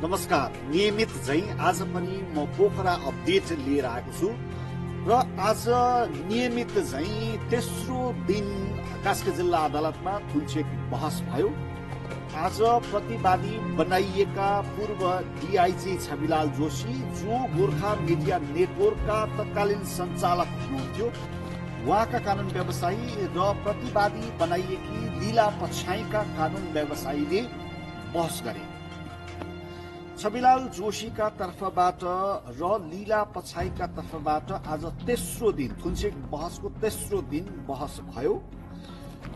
नमस्कार। नियमित झै आज पनि म पोखरा अपडेट लिएर आएको छु र आज नियमित झै तेस्रो दिन कास्की जिल्ला अदालतमा थुन्चेक बहस भयो। आज प्रतिवादी बनाइएका पूर्व डीआईजी छविलाल जोशी, जो गोर्खा मिडिया नेटवर्कका तत्कालीन सञ्चालक हुनुहुन्थ्यो, उहाँका कानून व्यवसायी र प्रतिवादी बनाइएकी लीला पछाइका कानून व्यवसायीले बहस गरे। छविलाल जोशीका तर्फबाट र लीला पछाइका तर्फबाट आज तेस्रो दिन थुन्चेक बहसको तेस्रो दिन बहस भयो।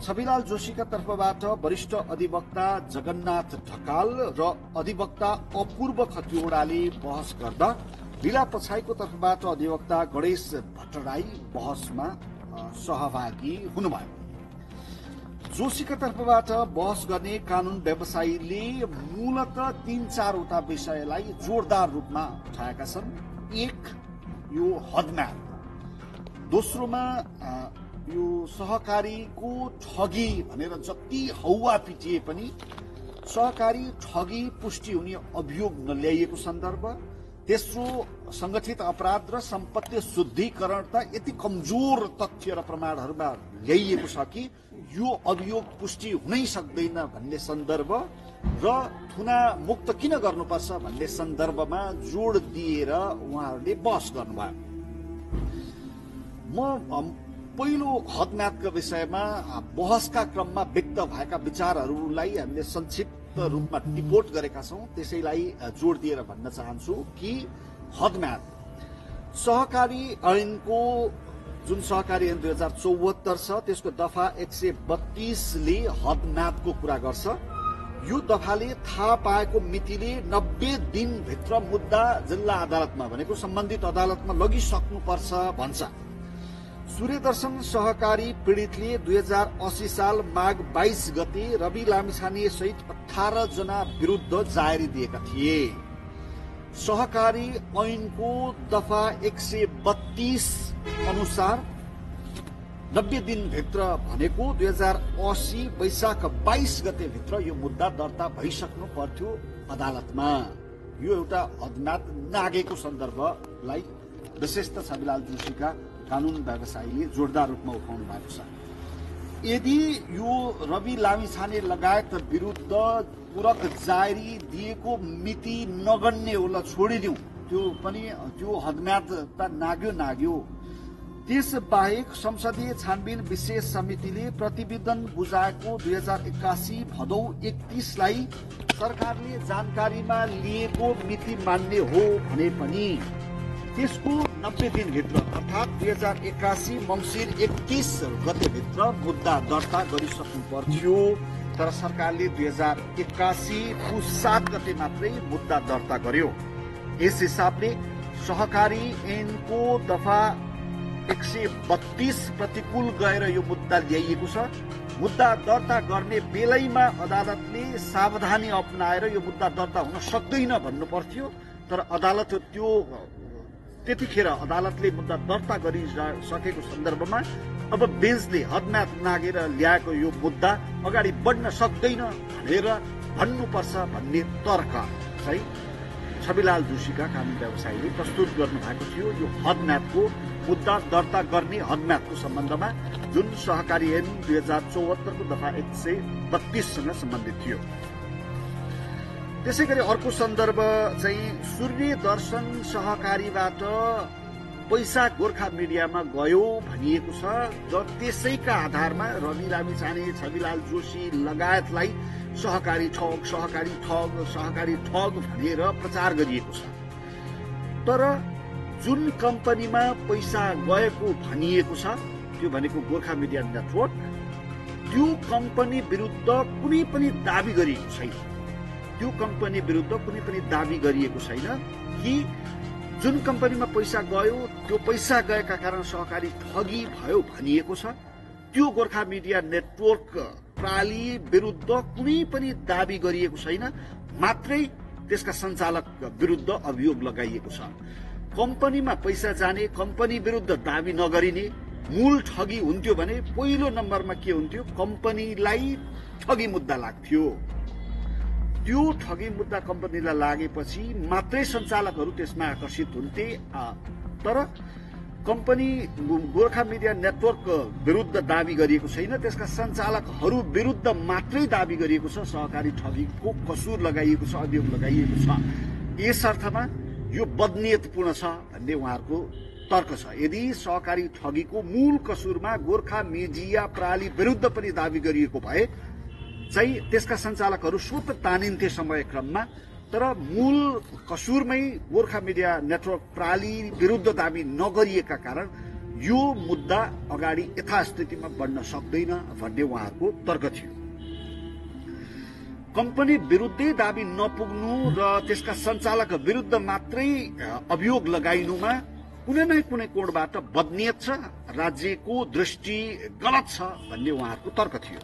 छविलाल जोशीका तर्फबाट वरिष्ठ अधिवक्ता जगन्नाथ ढकाल र अधिवक्ता अपूर्व खतिवड़ाले बहस गर्दा लीला पछाइको तर्फबाट अधिवक्ता गणेश भट्टराई बहसमा सहभागी हुनुभयो। जोशीका तर्फबाट बहस गर्ने कानून व्यवसायीले मूलत 3-4 विषयलाई जोरदार रूपमा उठाएका छन्। एक, यो हदम्याद। दोस्रोमा यो सहकारीको ठगी भनेर जति हौवा पिटिए पनि सहकारी ठगी पुष्टि हुने अभियोग नल्याइएको सन्दर्भ। तेस्रो, संगठित अपराध र सम्पत्ति शुद्धिकरण त यति कमजोर तथ्य र प्रमाणहरूमा ल्याइएको छ कि यो अभियोग पुष्टि हुनै सक्दैन भन्ने सन्दर्भ र थुना मुक्त किन गर्नुपर्छ भन्ने सन्दर्भमा जोड दिएर उहाँहरूले बहस गर्नुभयो। म पहिलो हदम्यादका विषयमा बहसका क्रममा व्यक्त भएका विचारहरूलाई हामीले संक्षिप्त रूपमा टिपोट गरेका छौं, त्यसैलाई जोड दिएर भन्न चाहन्छु कि हदम्याद सहकारी ऐनको जुन सहकारी ऐन 2074 छ त्यसको दफा 132 ले हदम्यादको कुरा गर्छ। यो दफाले थाहा पाएको मितिले 90 दिनभित्र मुद्दा जिल्ला अदालतमा भनेको सम्बन्धित अदालतमा लगिसक्नुपर्छ भन्छ। सूर्यदर्शन सहकारी पीडितले 2080 साल माघ 22 गते रवि लामिछाने सहित 18 जना विरुद्ध जाहेरी दिएका थिए। सहकारी ऐनको दफा 132 अनुसार 90 दिनभित्र भनेको 2080 वैशाख 22 गते भित्र यो मुद्दा दर्ता भइसक्नु पर्थ्यो अदालतमा। यो एउटा हदम्याद नागेको सन्दर्भलाई विशेषतः छविलाल जोशीका कानून व्यवसायीले जोरदार रूपमा उठाउनु भएको छ। यदि यो रवि लामिछाने लगायत विरुद्ध पूरक जाहेरी दिएको मिति नगन्ने होला छोडिदिउँ, त्यो हदम्याद त नाग्यो। त्यसबाहेक संसदीय छानबिन विशेष समितिले प्रतिवेदन बुझाएको 2081 भदौ 31 लाई सरकारले जानकारीमा लिएको मिति मान्ने हो भने पनि त्यसको 90 दिनभित्र अर्थात् 2081 मङ्सिर 31 गतेभित्र मुद्दा दर्ता गरिसक्नु पर्थ्यो। तर सरकारले 2081 पुस 7 गते मात्रै मुद्दा दर्ता गर्यो। यस हिसाबले सहकारी ऐनको दफा 132 प्रतिकूल गएर यो मुद्दा ल्याइएको छ। मुद्दा दर्ता गर्ने बेलैमा अदालतले सावधानी अपनाएर यो मुद्दा दर्ता हुन सक्दैन भन्नु पर्थ्यो। तर अदालत त्यतिखेर अदालतले मुद्दा दर्ता गरिसकेको सन्दर्भमा अब बेन्चले हदम्याद नागेर ल्याएको यो मुद्दा अगाडि बढ्न सक्दैन भनेर भन्नुपर्छ भन्ने तर्क चाहिँ छविलाल जोशीका कानून व्यवसायीले प्रस्तुत गर्नु भएको थियो। यो हदम्यादको मुद्दा दर्ता गर्ने हदम्यादको सम्बन्धमा जुन सहकारी ऐन 2074 को दफा 132 सँग सम्बन्धित थियो। त्यसै गरी अर्को सन्दर्भ चाहिँ सूर्यदर्शन सहकारीबाट पैसा गोर्खा मिडियामा गयो भनिएको छ र त्यसैका आधारमा रवि लामिछाने, छविलाल जोशी लगायतलाई सहकारी ठग भनेर प्रचार गरिएको छ। तर जुन कम्पनीमा पैसा गएको भनिएको छ त्यो भनेको गोर्खा मिडिया नेटवर्क, त्यो कम्पनी विरुद्ध कुनै पनि दाबी गरिएको छैन। त्यो कम्पनी विरुद्ध कुनै पनि दाबी गरिएको छैन कि जुन कम्पनीमा पैसा गयो त्यो पैसा गएका कारण सहकारी ठगी भयो भनिएको छ। त्यो गोर्खा मिडिया नेटवर्क प्रणाली विरुद्ध कुनै पनि दाबी गरिएको छैन, मात्रै त्यसका सञ्चालक विरुद्ध अभियोग लगाइएको छ। कम्पनीमा पैसा जाने, कम्पनी विरुद्ध दाबी नगरिने मूल ठगी हुन्थ्यो भने पहिलो नम्बरमा के हुन्थ्यो, कम्पनीलाई ठगी मुद्दा लाग्थ्यो। त्यो ठगी मुद्दा कम्पनीलाई लागेपछि मात्रै सञ्चालकहरू त्यसमा आकर्षित हुन्थे। तर कम्पनी गोर्खा मिडिया नेटवर्क विरुद्ध दाबी गरिएको छैन, त्यसका सञ्चालकहरू विरुद्ध मात्रै दाबी गरिएको छ, सहकारी ठगीको कसुर लगाइएको छ, अभियोग लगाइएको छ। यस अर्थमा यो बदनियतपूर्ण छ भन्ने उहाँहरूको तर्क छ। यदि सहकारी ठगीको मूल कसुरमा गोर्खा मिडिया प्रणाली विरुद्ध पनि दाबी गरिएको भए चाहिँ त्यसका सञ्चालकहरू स्वत तानिन्थे समय क्रममा, तर मूल कसुरमै गोर्खा मिडिया नेटवर्क प्रणाली विरुद्ध दाबी नगरिएका कारण यो मुद्दा अगाडि यथास्थितिमा बढ्न सक्दैन भन्ने उहाँहरूको तर्क थियो। कम्पनी विरुद्धै दाबी नपुग्नु र त्यसका सञ्चालक विरुद्ध मात्रै अभियोग लगाइनुमा कुनै न कुनै कोणबाट बदनियत छ, राज्यको दृष्टि गलत छ भन्ने उहाँहरूको तर्क थियो।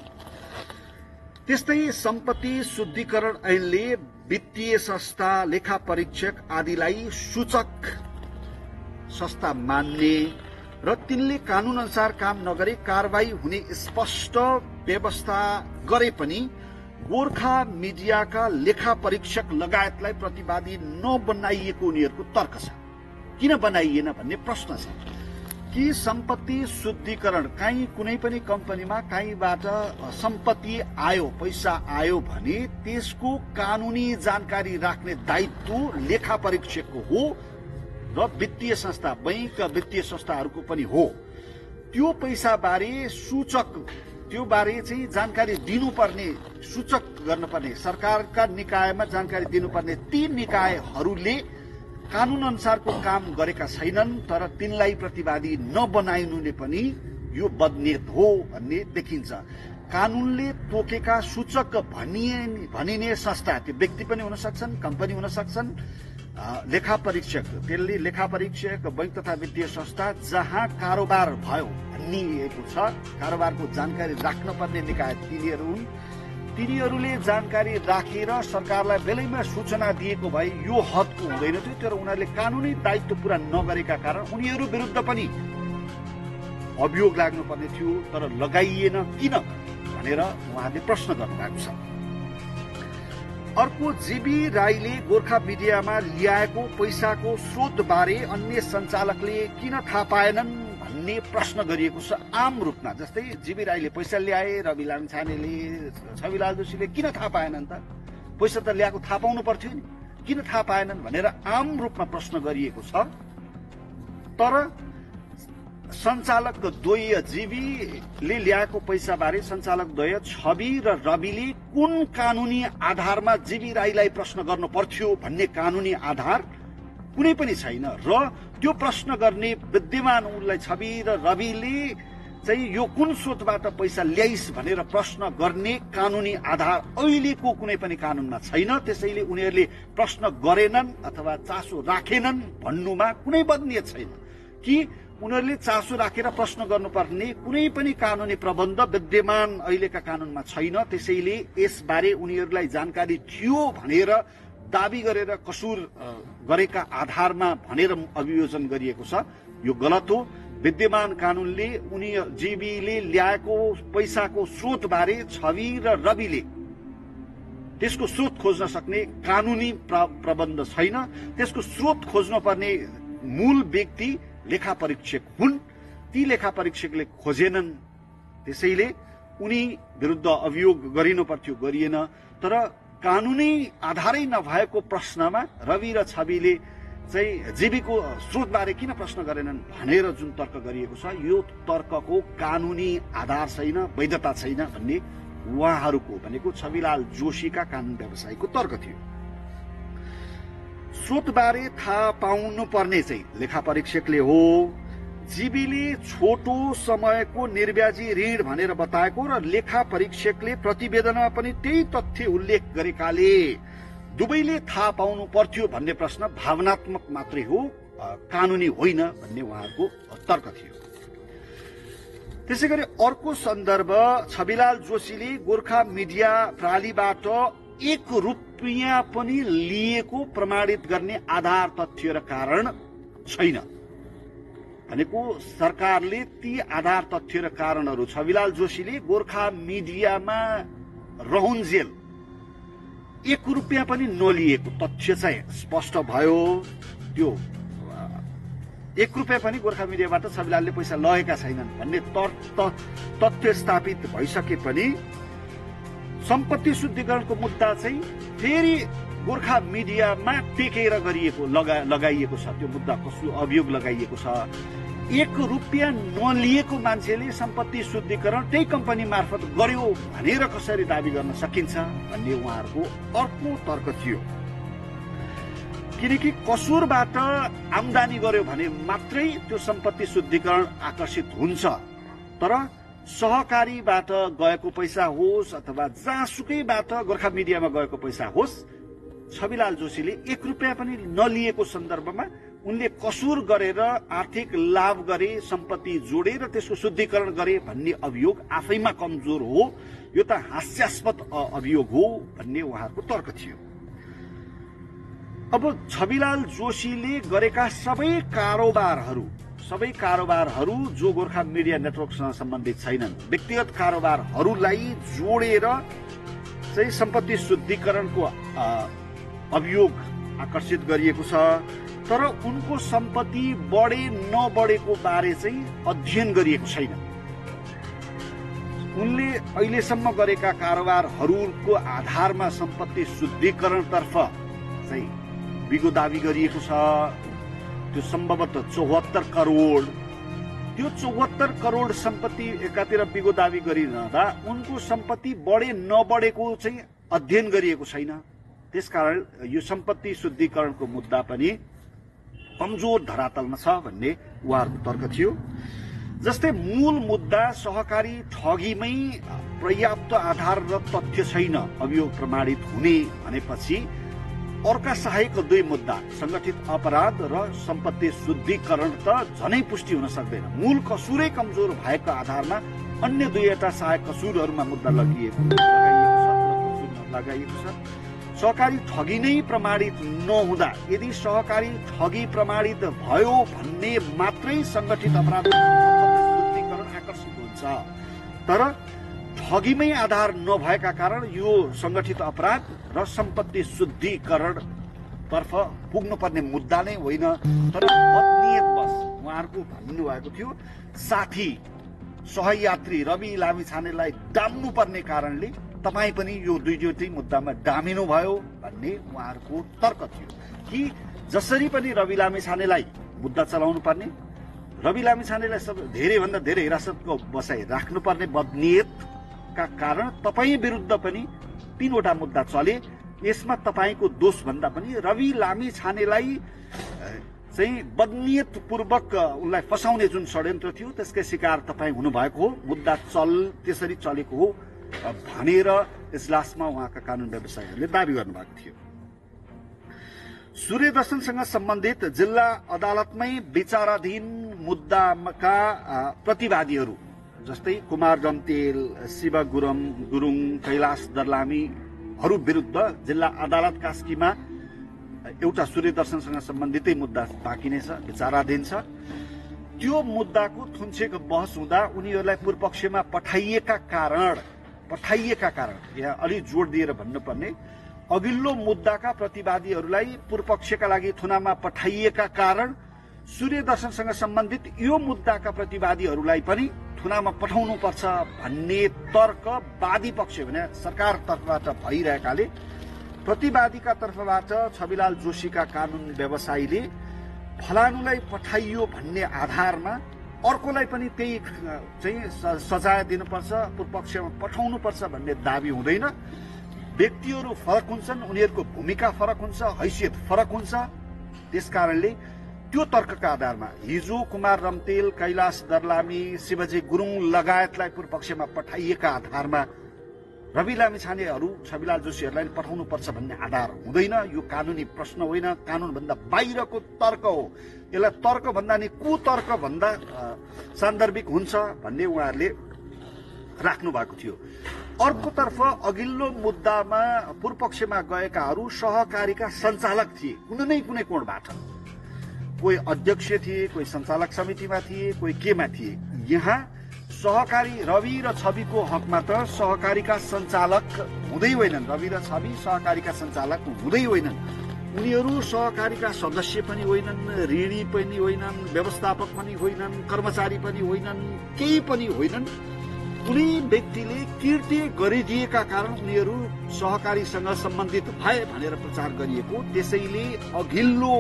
त्यस्तै सम्पत्ति शुद्धिकरण ऐनले वित्तीय संस्था, लेखा परीक्षक आदिलाई सूचक संस्था मान्ने र तिनले कानून अनुसार काम नगरे कारबाही हुने स्पष्ट व्यवस्था गरे पनि गोर्खा मिडियाका लेखा परीक्षक लगायतलाई प्रतिवादी नबनाइएको उनीहरूको तर्क छ। किन बनाइएन भन्ने प्रश्न छ कि सम्पत्ति शुद्धिकरण कहीँ कुनै पनि कम्पनीमा कहीँबाट सम्पत्ति आयो, पैसा आयो भने त्यसको कानूनी जानकारी राख्ने दायित्व लेखा परीक्षकको हो र वित्तीय संस्था, बैंक वित्तीय संस्थाहरूको पनि हो। त्यो पैसा बारे सूचक, त्यो बारे चाहिँ जानकारी दिनुपर्ने, सूचक गर्नुपर्ने, सरकारका निकायमा जानकारी दिनुपर्ने ती निकायहरूले कानून अनुसारको काम गरेका छैनन्, तर तिनलाई प्रतिवादी नबनाइनुले पनि यो बदनियत हो भन्ने देखिन्छ। कानूनले तोकेका सूचक भनिने संस्था, त्यो व्यक्ति पनि हुन सक्छन्, कम्पनी हुन सक्छन्, लेखा परीक्षक, त्यसले लेखा परीक्षक, बैंक तथा वित्तीय संस्था जहाँ कारोबार भयो भनिएको छ, कारोबारको जानकारी राख्नुपर्ने निकाय तिनीहरू हुन्। तिनीहरूले जानकारी राखेर सरकारलाई बेलैमा सूचना दिएको भए यो हदको हुँदैन थियो, तर उनीहरूले कानूनी दायित्व पूरा नगरेका कारण उनीहरू विरुद्ध पनि अभियोग लाग्नुपर्ने थियो, तर लगाइएन किन भनेर उहाँले प्रश्न गर्नुभएको छ। अर्को, जीबी राईले गोर्खा मिडियामा ल्याएको पैसाको स्रोत बारे अन्य सञ्चालकले किन थाहा पाएनन् भन्ने प्रश्न गरिएको छ आम रूपमा। जस्तै जीबी राईले पैसा ल्याए, रवि लामिछानेले, छविलाल जोशीले किन थाहा पाएनन् त? पैसा त ल्याएको थाहा पाउनु पर्थ्यो नि, किन थाहा पाएनन् भनेर आम रूपमा प्रश्न गरिएको छ। तर सञ्चालक द्वय जीबीले ल्याएको पैसा बारे सञ्चालक द्वय छवि र रविले कुन कानूनी आधारमा जीबी राईलाई प्रश्न गर्नु पर्थ्यो भन्ने कानूनी आधार कुनै पनि छैन, र त्यो प्रश्न गर्ने विद्यमान उनलाई छवि र रविले चाहिँ यो कुन स्रोतबाट पैसा ल्याइस् भनेर प्रश्न गर्ने कानूनी आधार अहिलेको कुनै पनि कानूनमा छैन। त्यसैले उनीहरूले प्रश्न गरेनन् अथवा चासो राखेनन् भन्नुमा कुनै बदनियत छैन कि उनीहरूले चासो राखेर प्रश्न गर्नुपर्ने कुनै पनि कानूनी प्रबन्ध विद्यमान अहिलेका कानूनमा छैन। त्यसैले यसबारे उनीहरूलाई जानकारी थियो भनेर दाबी गरेर कसुर गरेका आधारमा भनेर अभियोजन गरिएको छ, यो गलत हो। विद्यमान कानूनले उनी जीबीले ल्याएको पैसाको स्रोत बारे छवि र रविले त्यसको स्रोत खोज्न सक्ने कानूनी प्रबन्ध छैन। त्यसको स्रोत खोज्न पर्ने मूल व्यक्ति लेखा परीक्षक हुन्, ती लेखा परीक्षकले खोजेनन्, त्यसैले उनी विरुद्ध अभियोग गरिनु पर्थ्यो, गरिएन। तर कानूनी आधारै नभएको प्रश्नमा रवि र छविले चाहिँ जीबीको स्रोतबारे किन प्रश्न गरेनन् भनेर जुन तर्क गरिएको छ, यो तर्कको कानूनी आधार छैन, वैधता छैन भन्ने उहाँहरूको भनेको छविलाल जोशीका कानून व्यवसायीको तर्क थियो। स्रोतबारे थाहा पाउनु पर्ने चाहिँ लेखा परीक्षकले हो। जीबीले छोटो समयको निर्व्याजी ऋण भनेर बताएको र लेखा परीक्षकले प्रतिवेदनमा पनि त्यही तथ्य उल्लेख गरेकाले दुवैले थाहा पाउनु पर्थ्यो भन्ने प्रश्न भावनात्मक मात्रै हो, कानूनी होइन भन्ने उहाँहरूको तर्क थियो। त्यसै गरी अर्को सन्दर्भ, छविलाल जोशीले गोर्खा मिडिया प्रणालीबाट 1 रुपियाँ पनि लिएको प्रमाणित गर्ने आधार तथ्य र कारण छैन भनेको सरकारले ती आधार तथ्य र कारणहरू छविलाल जोशीले गोर्खा मिडियामा रहन्जेल 1 रुपियाँ पनि नलिएको तथ्य चाहिँ स्पष्ट भयो। त्यो 1 रुपियाँ पनि गोर्खा मिडियाबाट छविलालले पैसा लगेका छैनन् भन्ने तथ्य स्थापित भइसके पनि सम्पत्ति शुद्धिकरणको मुद्दा चाहिँ फेरि गोर्खा मिडियामा टेकेर गरिएको लगाइएको छ। त्यो मुद्दा कस्तो अभियोग लगाइएको छ। 1 रुपियाँ नलिएको मान्छेले सम्पत्ति शुद्धिकरण त्यही कम्पनी मार्फत गर्यो भनेर कसरी दाबी गर्न सकिन्छ भन्ने उहाँहरूको अर्को तर्क थियो। किनकि कसुरबाट आम्दानी गर्यो भने मात्रै त्यो सम्पत्ति शुद्धिकरण आकर्षित हुन्छ। तर सहकारीबाट गएको पैसा होस् अथवा जहाँसुकैबाट गोर्खा मिडियामा गएको पैसा होस्, छविलाल जोशीले 1 रुपियाँ पनि नलिएको सन्दर्भमा उनले कसुर गरेर आर्थिक लाभ गरे, सम्पत्ति जोडेर त्यसको शुद्धिकरण गरे भन्ने अभियोग आफैमा कमजोर हो। यो त हास्यास्पद अभियोग हो भन्ने उहाँहरूको तर्क थियो। अब छविलाल जोशीले गरेका सबै कारोबारहरू जो गोर्खा मिडिया नेटवर्कसँग सम्बन्धित छैनन्, व्यक्तिगत कारोबारहरूलाई जोडेर चाहिँ सम्पत्ति शुद्धिकरणको अभियोग आकर्षित गरिएको छ। तर उनको सम्पत्ति बढे नबढेको बारे चाहिँ अध्ययन गरिएको छैन। उनले अहिलेसम्म गरेका कारोबारहरूको आधारमा सम्पत्ति शुद्धिकरणतर्फ चाहिँ बिगो दावी गरिएको छ। त्यो सम्भवतः 74 करोड। त्यो 74 करोड सम्पत्ति एकातिर बिगो दावी गरिरहँदा उनको सम्पत्ति बढे नबढेको चाहिँ अध्ययन गरिएको छैन। त्यसकारण यो सम्पत्ति शुद्धिकरणको मुद्दा पनि कमजोर धरातलमा छ भन्ने उहाँहरूको तर्क थियो। जस्तै मूल मुद्दा सहकारी ठगीमै पर्याप्त आधार र तथ्य छैन अभियोग प्रमाणित हुने भनेपछि अर्का सहायक 2 मुद्दा संगठित अपराध र सम्पत्ति शुद्धिकरण त झनै पुष्टि हुन सक्दैन। मूल कसुरै कमजोर भएको आधारमा अन्य 2वटा सहायक कसुरहरूमा मुद्दा लगाइएको छ। सहकारी ठगी नै प्रमाणित नहुँदा यदि सहकारी ठगी प्रमाणित भयो भन्ने मात्रै संगठित अपराध शुद्धिकरण आकर्षित हुन्छ। तर ठगीमै आधार नभएका कारण यो संगठित अपराध र सम्पत्ति शुद्धिकरण तर्फ पुग्नुपर्ने मुद्दा नै होइन। तर बदनियतवश उहाँहरूको भन्नुभएको थियो साथी सहयात्री रवि लामिछानेलाई डाम्नु पर्ने कारणले तपाईँ पनि यो दुईटै मुद्दामा डामिनु भयो भन्ने उहाँहरूको तर्क थियो। कि जसरी पनि रवि लामिछानेलाई मुद्दा चलाउनु पर्ने, रवि लामिछानेलाई धेरैभन्दा धेरै हिरासतको बसाई राख्नुपर्ने बदनियतका कारण तपाईँ विरुद्ध पनि 3वटा मुद्दा चले। यसमा तपाईको दोष भन्दा पनि रवि लामिछानेलाई चाहिँ बदनियतपूर्वक उनलाई फसाउने जुन षड्यन्त्र थियो त्यसकै शिकार तपाईँ हुनुभएको हो। मुद्दा त्यसरी चलेको हो भनेर इजलासमा उहाँका कानून व्यवसायीहरूले दावी गर्नुभएको थियो। सूर्यदर्शनसँग सम्बन्धित जिल्ला अदालतमै विचाराधीन मुद्दाका प्रतिवादीहरू जस्तै कुमार रम्तेल, शिव गुरुङ, कैलाश दर्लामीहरू विरुद्ध जिल्ला अदालत कास्कीमा एउटा सूर्यदर्शनसँग सम्बन्धितै मुद्दा बाँकी नै छ, विचाराधीन छ। त्यो मुद्दाको थुन्सेको बहस हुँदा उनीहरूलाई पूर्वपक्षमा पठाइएका कारण यहाँ अलि जोड दिएर भन्नुपर्ने, अघिल्लो मुद्दाका प्रतिवादीहरूलाई पूर्वपक्षका लागि थुनामा पठाइएका कारण सूर्यदर्शनसँग सम्बन्धित यो मुद्दाका प्रतिवादीहरूलाई पनि थुनामा पठाउनु पर्छ भन्ने तर्क वादी पक्ष भने सरकार तर्फबाट भइरहेकाले प्रतिवादीका तर्फबाट छविलाल जोशीका कानून व्यवसायीले फलानुलाई पठाइयो भन्ने आधारमा अर्कोलाई पनि त्यही चाहिँ सजाय दिनुपर्छ, पूर्वपक्षमा पठाउनुपर्छ भन्ने दाबी हुँदैन। व्यक्तिहरू फरक हुन्छन्, उनीहरूको भूमिका फरक हुन्छ, हैसियत फरक हुन्छ। त्यसकारणले त्यो तर्कका आधारमा हिजो कुमार रम्तेल, कैलाश दर्लामी, शिवजी गुरुङ लगायतलाई पूर्वपक्षमा पठाइएका आधारमा रवि लामिछानेहरू छविलाल जोशीहरूलाई पठाउनु पर्छ भन्ने आधार हुँदैन। यो कानुनी प्रश्न होइन, कानुनभन्दा बाहिरको तर्क हो। यसलाई तर्क भन्दा नि कुतर्क भन्दा सान्दर्भिक हुन्छ भन्ने उहाँहरूले राख्नु भएको थियो। अर्कोतर्फ अघिल्लो मुद्दामा पूर्वपक्षमा गएकाहरू सहकारीका सञ्चालक थिए कुनै कोणबाट। कोही अध्यक्ष थिए, कोही सञ्चालक समितिमा थिए, कोही केमा थिए। यहाँ सहकारी रवि र छविको हकमा त सहकारीका सञ्चालक हुँदै होइनन्, रवि र छवि सहकारीका सञ्चालक हुँदै होइनन्, उनीहरू सहकारीका सदस्य पनि होइनन्, ऋणी पनि होइनन्, व्यवस्थापक पनि होइनन्, कर्मचारी पनि होइनन्, केही पनि होइनन्। कुनै व्यक्तिले कृत्य गरिदिएका कारण उनीहरू सहकारीसँग सम्बन्धित भए भनेर प्रचार गरिएको। त्यसैले अघिल्लो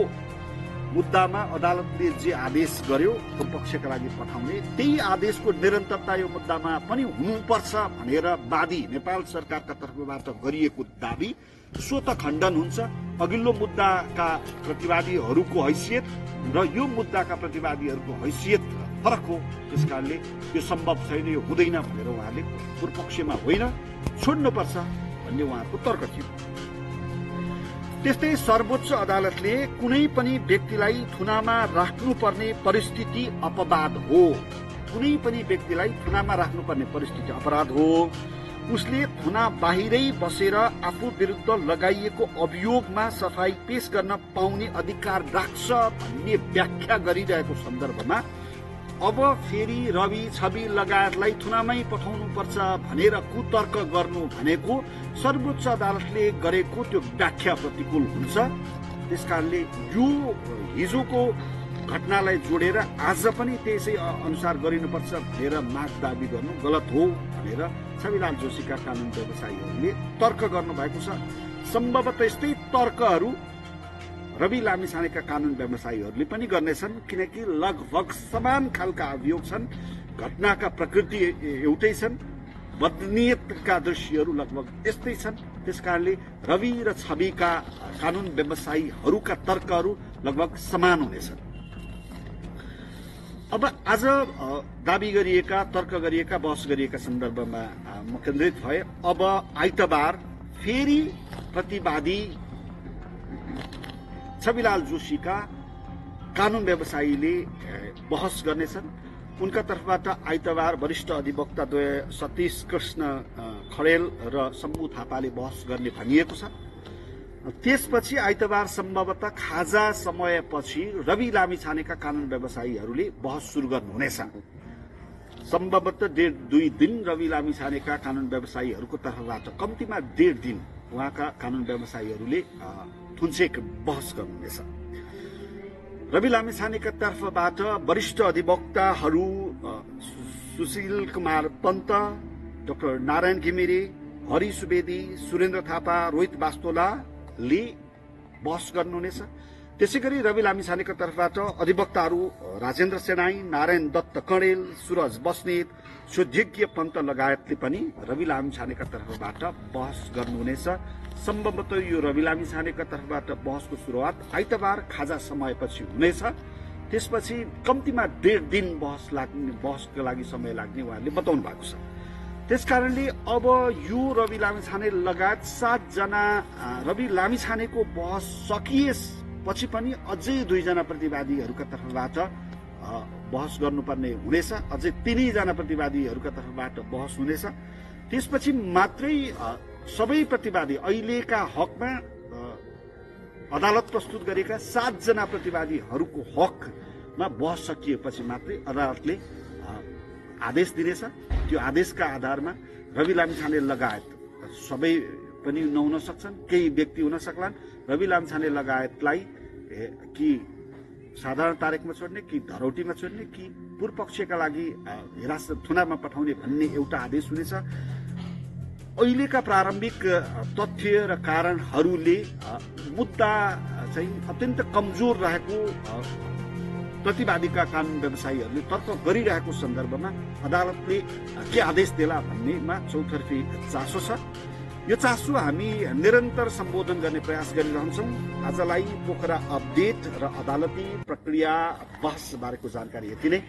मुद्दामा अदालतले जे आदेश गर्यो पक्षका लागि पठाउने, त्यही आदेशको निरन्तरता यो मुद्दामा पनि हुनुपर्छ भनेर वादी नेपाल सरकारका तर्फबाट गरिएको दाबी स्वत खण्डन हुन्छ। अघिल्लो मुद्दाका प्रतिवादीहरूको हैसियत र यो मुद्दाका प्रतिवादीहरूको हैसियत फरक हो। त्यसकारणले यो सम्भव छैन, यो हुँदैन भनेर उहाँले पूर्वपक्षमा होइन छोड्नुपर्छ भन्ने उहाँको तर्क थियो। त्यस्तै सर्वोच्च अदालतले कुनै पनि व्यक्तिलाई थुनामा राख्नुपर्ने परिस्थिति अपवाद हो, कुनै पनि व्यक्तिलाई थुनामा राख्नुपर्ने परिस्थिति अपराध हो, उसले थुना बाहिरै बसेर आफू विरुद्ध लगाइएको अभियोगमा सफाई पेश गर्न पाउने अधिकार राख्छ भन्ने व्याख्या गरिरहेको सन्दर्भमा अब फेरि रवि छवि लगायतलाई थुनामै पठाउनुपर्छ भनेर कुतर्क गर्नु भनेको सर्वोच्च अदालतले गरेको त्यो व्याख्या प्रतिकूल हुन्छ। त्यसकारणले यो हिजोको घटनालाई जोडेर आज पनि त्यसै अनुसार गरिनुपर्छ भनेर माग दाबी गर्नु गलत हो भनेर छविलाल जोशीका कानून व्यवसायीहरूले तर्क गर्नु भएको छ। सम्भवतः यस्तै तर्कहरू रवि लामिछानेका कानून व्यवसायीहरूले पनि गर्नेछन्, किनकि लगभग समान खालका अभियोग छन्, घटनाका प्रकृति एउटै छन्, बदनीयतका दृश्यहरू लगभग यस्तै छन्। त्यसकारणले रवि र छविका कानून व्यवसायीहरूका तर्कहरू लगभग समान हुनेछन्। अब आज दाबी गरिएका, तर्क गरिएका, बहस गरिएका सन्दर्भमा म केन्द्रित भए। अब आइतबार फेरि प्रतिवादी छविलाल जोशीका कानून व्यवसायीले बहस गर्नेछन्। उनका तर्फबाट आइतबार वरिष्ठ अधिवक्ता सतीश कृष्ण खडेल र शम्भु थापाले बहस गर्ने भनिएको छ। त्यसपछि आइतबार सम्भवतः खाजा समयपछि रवि लामिछानेका कानून व्यवसायीहरूले बहस सुरु गर्नुहुनेछ। सम्भवतः 1.5-2 दिन रवि लामिछानेका कानून व्यवसायीहरूको तर्फबाट, कम्तीमा 1.5 दिन उहाँका कानून व्यवसायीहरूले थुन्चेक बहस गर्नुहुनेछ। रवि लामिछानेका तर्फबाट वरिष्ठ अधिवक्ताहरू सुशील कुमार पन्त, डाक्टर नारायण घिमिरे, हरि सुवेदी, सुरेन्द्र थापा, रोहित वास्तोलाले बहस गर्नुहुनेछ। त्यसैगरी रवि लामिछानेका तर्फबाट अधिवक्ताहरू राजेन्द्र सेनाई, नारायण दत्त कणेल, सूरज बस्नेत, सुध्यज्ञ पन्त लगायतले पनि रवि लामिछानेका तर्फबाट बहस गर्नुहुनेछ। सम्भवतः यो रवि लामिछानेका तर्फबाट बहसको सुरुवात आइतबार खाजा समयपछि हुनेछ। त्यसपछि कम्तीमा 1.5 दिन बहसको लागि समय लाग्ने उहाँले बताउनु भएको छ। त्यसकारणले अब यो रवि लामिछाने लगायत 7 जना रवि लामिछानेको बहस सकिएपछि पनि अझै 2 जना प्रतिवादीहरूका तर्फबाट बहस गर्नुपर्ने हुनेछ। अझै 3 जना प्रतिवादीहरूका तर्फबाट बहस हुनेछ। त्यसपछि मात्रै सबै प्रतिवादी अहिलेका हकमा अदालत प्रस्तुत गरेका 7 जना प्रतिवादीहरूको हकमा बहस सकिएपछि मात्रै अदालतले आदेश दिनेछ। त्यो आदेशका आधारमा रवि लामिछाने लगायत सबै पनि नहुन सक्छन्, केही व्यक्ति हुन सक्लान्। रवि लामिछाने लगायतलाई कि साधारण तारिकमा छोड्ने, कि धरौटीमा छोड्ने, कि पूर्व पक्षका लागि हिरासत थुनामा पठाउने भन्ने एउटा आदेश हुनेछ। अहिलेका प्रारम्भिक तथ्य र कारणहरूले मुद्दा चाहिँ अत्यन्त कमजोर रहेको प्रतिवादीका कानून व्यवसायीहरूले तर्क गरिरहेको सन्दर्भमा अदालतले के आदेश देला भन्नेमा चौतर्फी चासो छ। यो चासो हामी निरन्तर सम्बोधन गर्ने प्रयास गरिरहन्छौँ। आजलाई पोखरा अपडेट र अदालती प्रक्रिया बहस बारेको जानकारी यति नै।